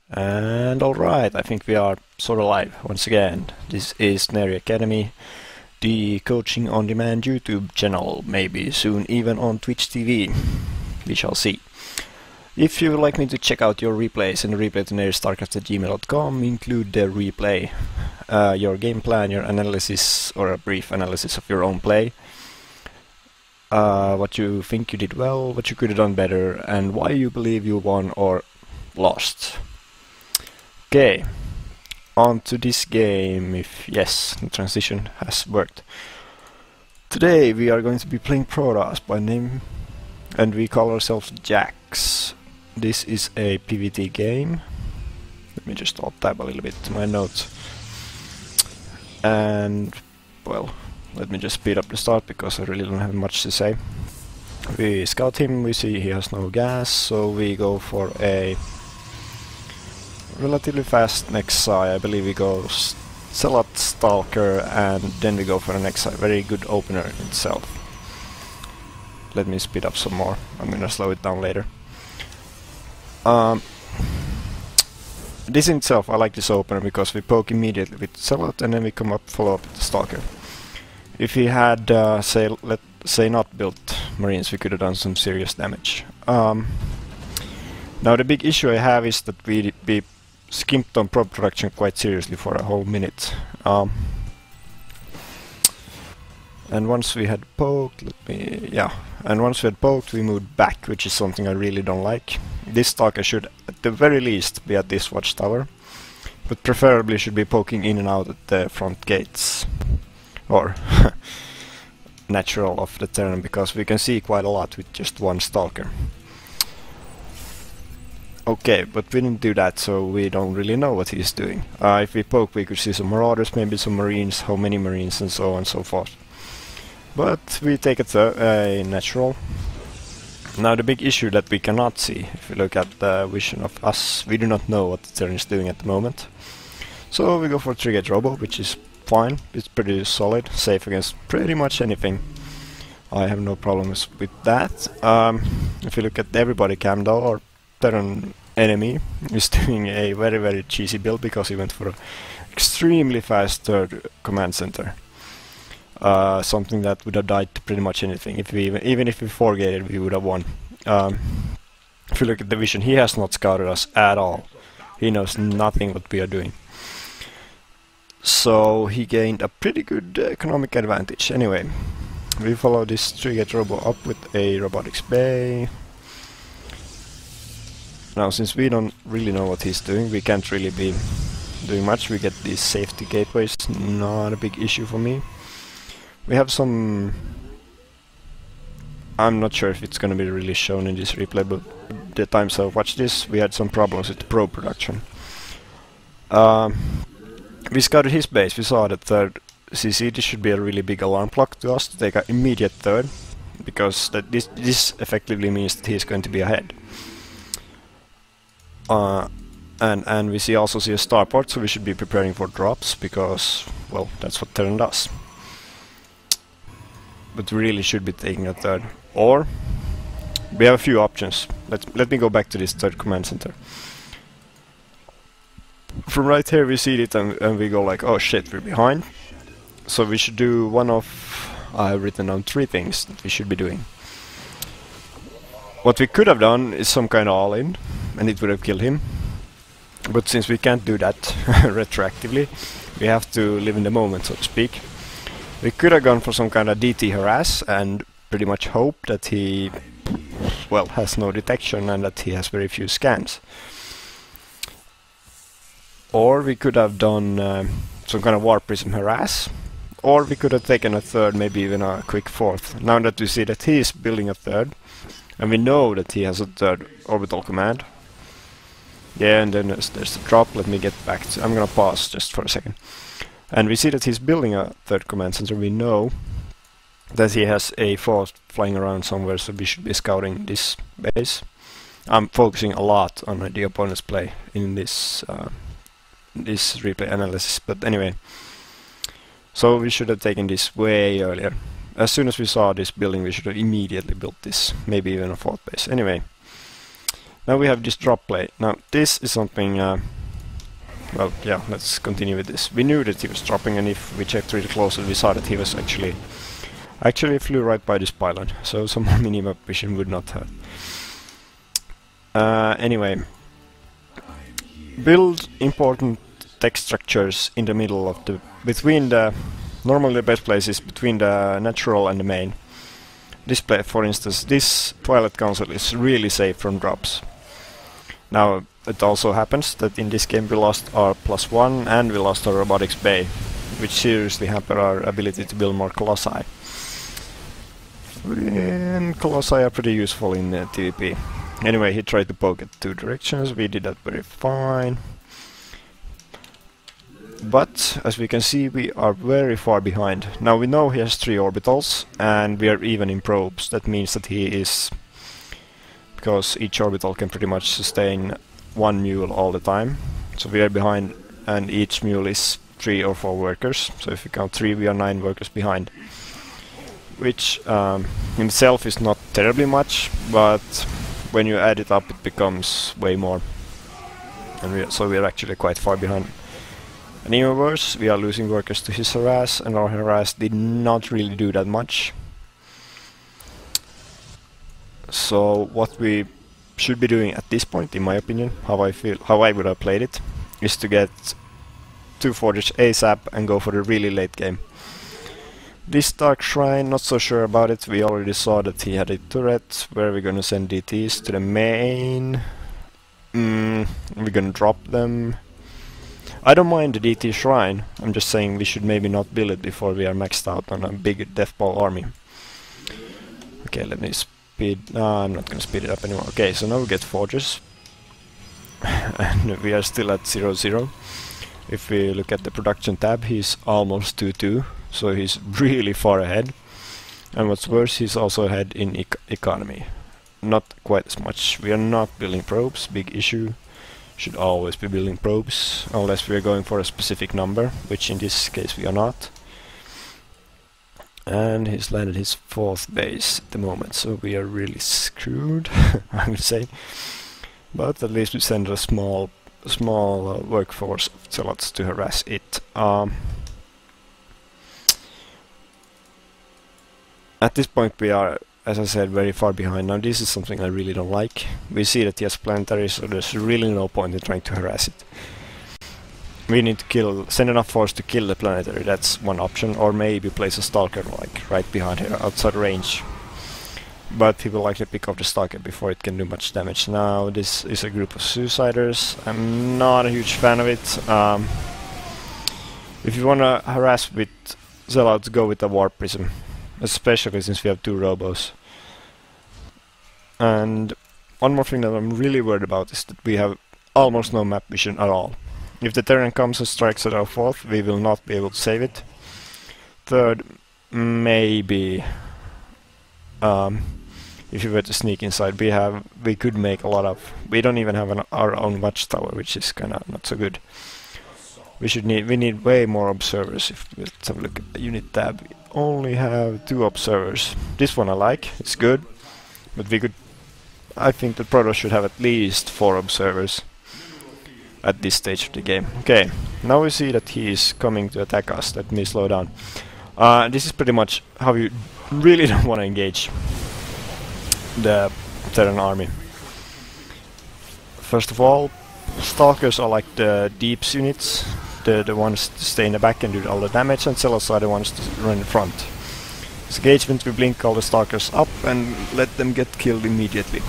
And alright, I think we are sort of live once again. This is Nairi Academy, the coaching on demand YouTube channel, maybe soon even on Twitch TV. We shall see. If you would like me to check out your replays and replay to nairistarcraft@gmail.com, include the replay, your game plan, your analysis, or a brief analysis of your own play. What you think you did well, what you could have done better, and why you believe you won or lost. Okay, on to this game, if yes, the transition has worked. Today we are going to be playing Protoss by name, and we call ourselves Jaxx. This is a PvT game. Let me just alt-tab a little bit to my notes. And, well, let me just speed up the start because I really don't have much to say. We scout him, we see he has no gas, so we go for a relatively fast next I believe we go Zealot, Stalker, and then we go for an next very good opener itself. Let me speed up some more, I'm gonna slow it down later. This in itself, I like this opener because we poke immediately with Zealot and then we follow up with the Stalker. If he had, let's say not built Marines, we could have done some serious damage. Now the big issue I have is that we skimped on probe production quite seriously for a whole minute. And once we had poked, we moved back, which is something I really don't like. This Stalker should at the very least be at this watchtower, but preferably should be poking in and out at the front gates, or natural of the terrain, because we can see quite a lot with just one Stalker. Okay, but we didn't do that, so we don't really know what he's doing. If we poke, we could see some Marauders, maybe some Marines, how many Marines, and so on and so forth. But we take it a natural. Now the big issue that we cannot see, if you look at the vision of us, we do not know what the turn is doing at the moment. So we go for 3-gate robo, which is fine, it's pretty solid, safe against pretty much anything. I have no problems with that. If you look at everybody cam though, or Terran enemy is doing a very cheesy build because he went for an extremely fast third command center. Something that would have died to pretty much anything. If we even if we 4-gated, we would have won. If you look at the vision, he has not scouted us at all. He knows nothing what we are doing. So he gained a pretty good economic advantage. Anyway, we follow this 3-gate robo up with a robotics bay. Now, since we don't really know what he's doing, we can't really be doing much. We get these safety gateways, not a big issue for me. We have some... I'm not sure if it's gonna be really shown in this replay, but the times I've watched this, we had some problems with the probe production. We scouted his base, we saw that third CC, this should be a really big alarm clock to us to take an immediate third, because this effectively means that he's going to be ahead. And we also see a starport, so we should be preparing for drops, because, well, that's what Terran does. But we really should be taking a third. Or, we have a few options. Let me go back to this third command center. From right here we see it and we go like, oh shit, we're behind. So we should do one of... I have written down 3 things that we should be doing. What we could have done is some kind of all-in, and it would have killed him. But since we can't do that retroactively, we have to live in the moment, so to speak. We could have gone for some kind of DT harass and pretty much hope that he, well, has no detection and that he has very few scans. Or we could have done some kind of warp prism harass. Or we could have taken a third, maybe even a quick fourth. Now that we see that he is building a third, and we know that he has a third orbital command. Yeah, and then there's the drop. Let me get back to... I'm gonna pause just for a second. And we see that he's building a third command center. We know that he has a fourth flying around somewhere, so we should be scouting this base. I'm focusing a lot on the opponent's play in this this replay analysis, but anyway. So we should have taken this way earlier. As soon as we saw this building, we should have immediately built this, maybe even a fourth base. Anyway, Now we have this drop play. Now this is something, well, yeah, let's continue with this. We knew that he was dropping, and if we checked really closely we saw that he was actually flew right by this pylon, so some more minimap vision would not hurt. Anyway, build important text structures in the middle of normally the best place is between the natural and the main. Display, for instance, this Twilight Council is really safe from drops. Now, it also happens that in this game we lost our +1 and we lost our Robotics Bay, which seriously hamper our ability to build more Colossi. And Colossi are pretty useful in TvP. Anyway, he tried to poke at 2 directions, we did that very fine. But, as we can see, we are very far behind. Now we know he has 3 orbitals, and we are even in probes. That means that he is... because each orbital can pretty much sustain 1 mule all the time. So we are behind, and each mule is 3 or 4 workers. So if you count 3, we are 9 workers behind. Which in itself is not terribly much, but when you add it up it becomes way more. And so we are actually quite far behind. And even worse, we are losing workers to his harass, and our harass did not really do that much. So what we should be doing at this point, in my opinion, how I would have played it, is to get 2 Forges ASAP and go for the really late game. This Dark Shrine, not so sure about it. We already saw that he had a turret. Where are we gonna send DTs? To the main? We're gonna drop them. I don't mind the DT Shrine, I'm just saying we should maybe not build it before we are maxed out on a big Deathball army. Okay, let me speed... No, I'm not gonna speed it up anymore. Okay, so now we get Forges. And we are still at 0-0. If we look at the production tab, he's almost 2-2, so he's really far ahead. And what's worse, he's also ahead in economy. Not quite as much. We are not building probes, big issue. Should always be building probes, unless we are going for a specific number, which in this case we are not. And he's landed his 4th base at the moment, so we are really screwed, I would say. But at least we send a small workforce of zealots to harass it. At this point we are, as I said, very far behind. Now this is something I really don't like. We see that he has planetary, so there's really no point in trying to harass it. We need to send enough force to kill the planetary, that's one option, or maybe place a stalker like right behind here, outside range. But he will likely pick off the stalker before it can do much damage. Now this is a group of suiciders. I'm not a huge fan of it. If you wanna harass with zealots, go with the warp prism. Especially since we have 2 robos. And one more thing that I'm really worried about is that we have almost no map vision at all. If the Terran comes and strikes at our 4th, we will not be able to save it. 3rd, maybe if we were to sneak inside, we could make a lot of... We don't even have our own watchtower, which is kinda not so good. We need way more observers. Let's have a look at the unit tab. We only have 2 observers. This one I like, it's good, but I think that Protoss should have at least 4 observers at this stage of the game. Okay, now we see that he is coming to attack us. Let me slow down. This is pretty much how you really don't want to engage the Terran army. First of all, Stalkers are like the deeps units, the ones to stay in the back and do all the damage, and Zealots are the ones to run in front. This engagement, we blink all the Stalkers up and let them get killed immediately.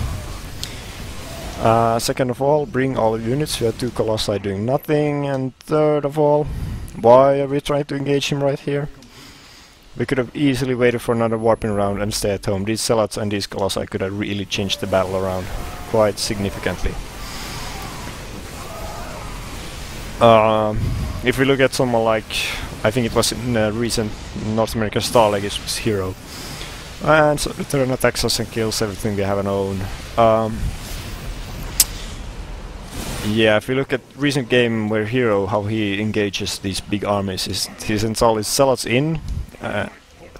Second of all, bring all the units. We have 2 Colossi doing nothing. And third of all, why are we trying to engage him right here? We could have easily waited for another warping round and stay at home. These Zealots and these Colossi could have really changed the battle around quite significantly. If we look at someone like, I think it was in a recent North American Star League, it was Hero. And so the Terran attacks us and kills everything we have an own. Yeah, if we look at recent game where Hero, how he engages these big armies, is he sends all his Zealots in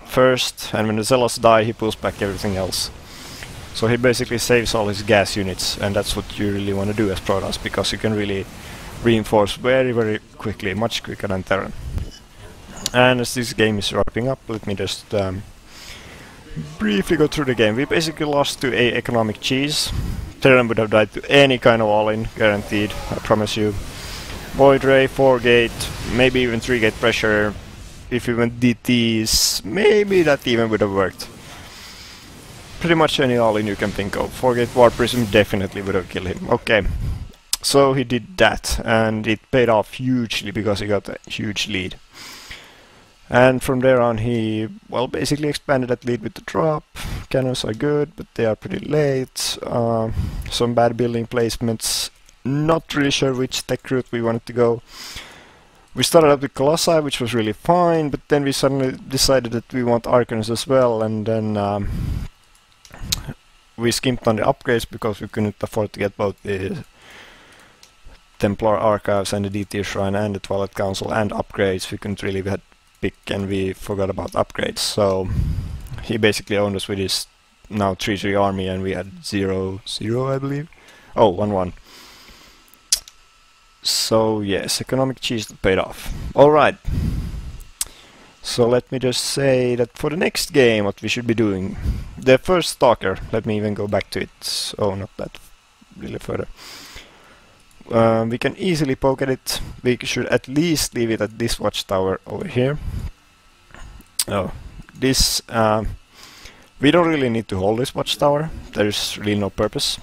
first, and when the Zealots die he pulls back everything else. So he basically saves all his gas units, and that's what you really want to do as Protoss, because you can really reinforce very, very quickly, much quicker than Terran. And as this game is wrapping up, let me just briefly go through the game. We basically lost to a economic cheese. Terran would have died to any kind of all-in, guaranteed, I promise you. Void Ray, 4-gate, maybe even 3-gate pressure. If we went DTs, maybe that even would have worked. Pretty much any all-in you can think of. 4-gate War Prism definitely would have killed him. Okay, so he did that, and it paid off hugely because he got a huge lead. And from there on he, well, basically expanded that lead with the drop. Cannons are good, but they are pretty late. Some bad building placements. Not really sure which tech route we wanted to go. We started up with Colossi, which was really fine, but then we suddenly decided that we want Archons as well, and then we skimped on the upgrades because we couldn't afford to get both the Templar Archives and the DT Shrine and the Twilight Council and upgrades. We couldn't really pick, and we forgot about upgrades. So he basically owned us with his now 3-3 army, and we had 0-0, I believe. Oh, 1-1. So yes, economic cheese that paid off. Alright. So let me just say that for the next game what we should be doing. The first Stalker, let me even go back to it. Oh, not that really further. We can easily poke at it. We should at least leave it at this watchtower over here. Oh, this... we don't really need to hold this watchtower. There's really no purpose.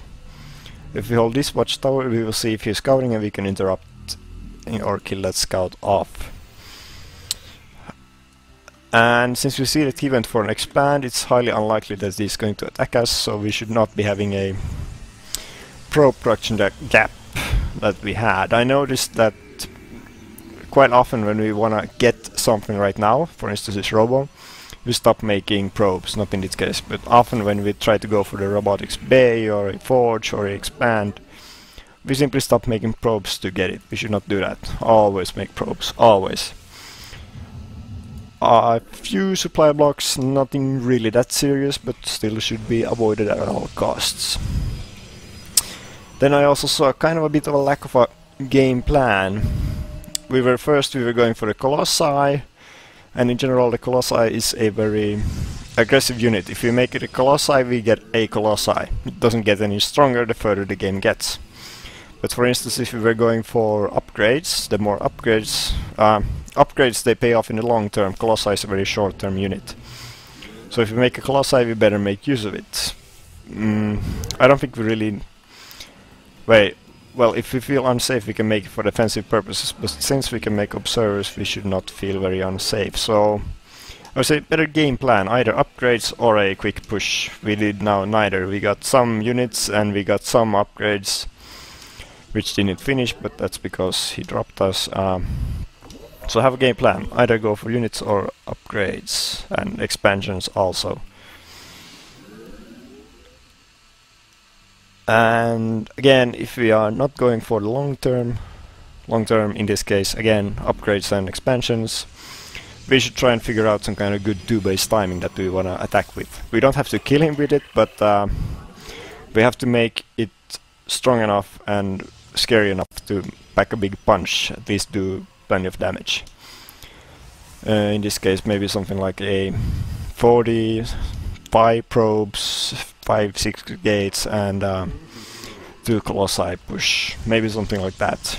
If we hold this watchtower, we will see if he's scouting and we can interrupt or kill that scout off. And since we see that he went for an expand, it's highly unlikely that he's going to attack us, so we should not be having a probe production gap that we had. I noticed that quite often when we want to get something right now, for instance this robo, we stop making probes, not in this case, but often when we try to go for the robotics bay or a forge or a expand, we simply stop making probes to get it. We should not do that. Always make probes, always. A few supply blocks, nothing really that serious, but still should be avoided at all costs. Then I also saw kind of a bit of a lack of a game plan. We were going for the Colossi, and in general the Colossi is a very aggressive unit. If we make it a Colossi, we get a Colossi. It doesn't get any stronger the further the game gets. But for instance, if we were going for upgrades, the more upgrades, upgrades they pay off in the long term. Colossi is a very short term unit. So if we make a Colossi, we better make use of it. I don't think we really... Well, if we feel unsafe, we can make it for defensive purposes, but since we can make observers, we should not feel very unsafe. So I would say better game plan, either upgrades or a quick push. We did now neither. We got some units and we got some upgrades, which didn't finish, but that's because he dropped us. So have a game plan, either go for units or upgrades, and expansions also. And again, if we are not going for the long term in this case, again, upgrades and expansions, we should try and figure out some kind of good 2-base timing that we want to attack with. We don't have to kill him with it, but we have to make it strong enough and scary enough to pack a big punch, at least do plenty of damage. In this case, maybe something like a 45 probes, 5-6 gates, and 2 Colossi push, maybe something like that.